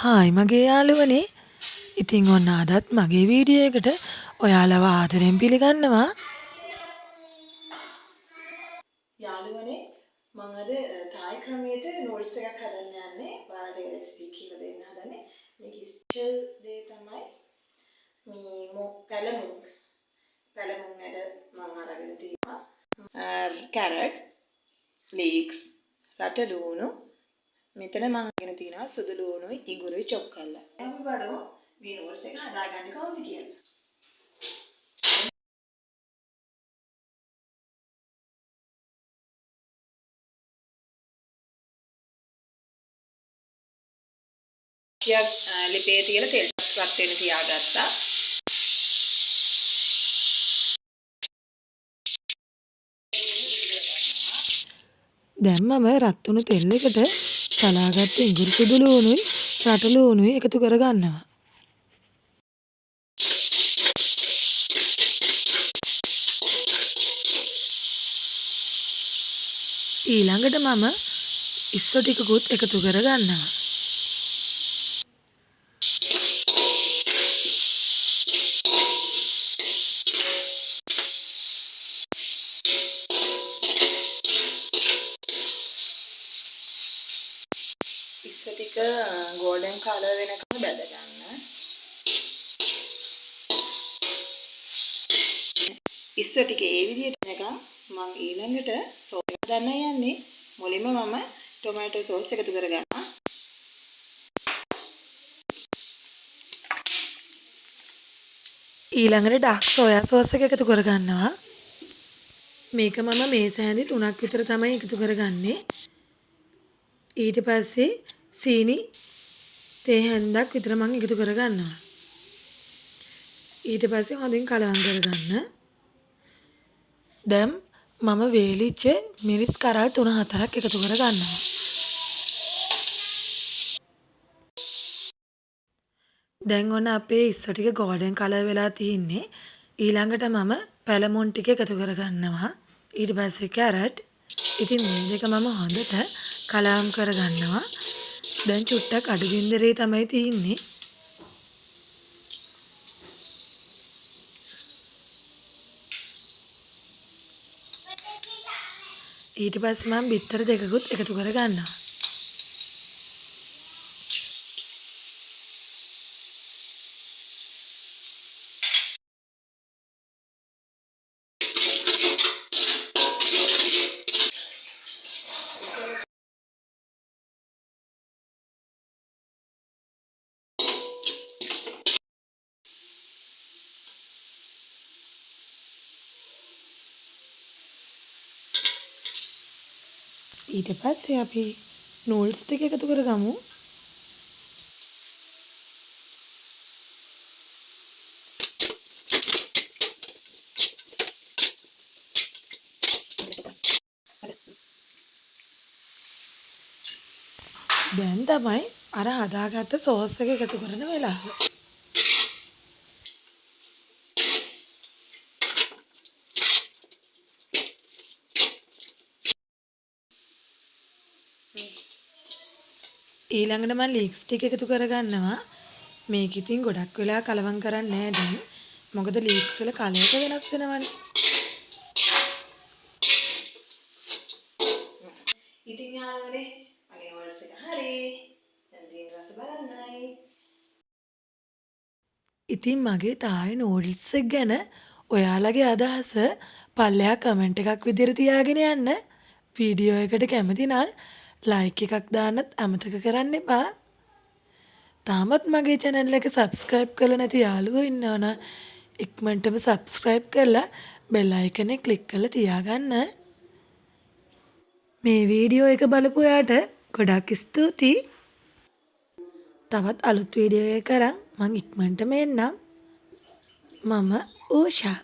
Hi මගේ යාළුවනේ. ඉතින් ඔන්න අදත් මගේ වීඩියෝ එකට ඔයාලව ආදරෙන් පිළිගන්නවා. යාළුවනේ මම අද තායි ක්‍රමයට නූඩ්ස් එකක් හදන්න යන්නේ. ඔයාලට ඒ රෙසිපි කියලා දෙන්න හදන්නේ. මේක ස්පෙෂල් දේ තමයි මේ පැලමුන් වැඩ මම අරගෙන තියෙනවා. කැරට්, ලීක්ස්, රට ලුණු මෙතන මම අරගෙන තියෙනවා සුදු ලුණුයි ඉඟුරුයි චොප් කරලා. අපි බලමු මේ නූඩ්ස් එක හදාගන්නේ කොහොමද කියලා. ටිකක් ලිපේ තියලා තෙල් රත් වෙන තියාගත්තා. දැන් මම රත් වුණු තෙල් එකට තලාගත්ත ඉඟුරු සුදු ලුණුයි රට ලුණුයි එකතු කරගන්නවා. ඊළඟට මම ඉස්සෝ ටිකකුත් එකතු කරගන්නවා. ඉස්සෝ ටික ගෝල්ඩන් කලර් වෙනකම් බැද ගන්න. ඉස්සෝ ටික ඒ විදිහට වෙනකම් මම ඊළඟට සෝස් එක ගන්න යන්නේ. මුලින්ම මම ටොමැටෝ සෝස් එකතු කරගන්නවා. ඊළඟට ඩාර්ක් සෝයා සෝස් එක එකතු කරගන්නවා. මේක මම මේස හැඳි 3ක් විතර තමයි එකතු කරගන්නේ. ඊට පස්සේ සීනි තේ හැන්දක් විතර මම එකතු කරගන්නවා. ඊට පස්සේ හොඳින් කලවම් කරගන්න. දැන් මම වේලිච්ච මිරිස් කරල් 3-4ක් එකතු කරගන්නවා. දැන් ඔන්න අපේ ඉස්සෝ ටික ගෝල්ඩන් කලර් වෙලා තින්නේ. ඊළඟට මම පැලමුන් ටික එකතු කරගන්නවා. ඊට පස්සේ කැරට්. ඉතින් මේ දෙක මම හොඳට කලවම් කරගන්නවා. දැන් චුට්ටක් අඩු ගින්දරේ තමයි තින්නේ. ඊට පස්සේ මම බිත්තර දෙකකුත් එකතු කරගන්නවා. ඊට පස්සේ අපි නූඩ්ස් ටික එකතු කරගමු. දැන් තමයි අර හදාගත්ත සෝස් එක එකතු කරන වෙලාව. ඊළඟට මම ලීක්ස් ටික එකතු කරගන්නවා. මේක ඉතින් ගොඩක් වෙලා කලවම් කරන්නේ නැහැ දැන්. මොකද ලීක්ස් වල කලර් එක වෙනස් වෙනවනේ. ඉතින් යාළුවනේ මගේ නූඩ්ස් එක හරි. දැන් දින රස බලන්නයි. ඉතින් මගේ තායි නූඩ්ස් එක ගැන ඔයාලගේ අදහස පල්ලෙහා කමෙන්ට් එකක් විදිහට තියාගෙන යන්න. වීඩියෝ එකට කැමති නම් ලයික් එකක් දාන්නත් අමතක කරන්න එපා. තාමත් මගේ channel එක subscribe කරලා නැති යාළුවෝ ඉන්නවනම් ඉක්මනටම subscribe කරලා bell icon එක click කරලා තියාගන්න. මේ වීඩියෝ එක බලපු ඔයාට ගොඩක් ස්තුතියි. තවත් අලුත් වීඩියෝ එකක් කරන් මම ඉක්මනටම එන්නම්. මම ඌෂා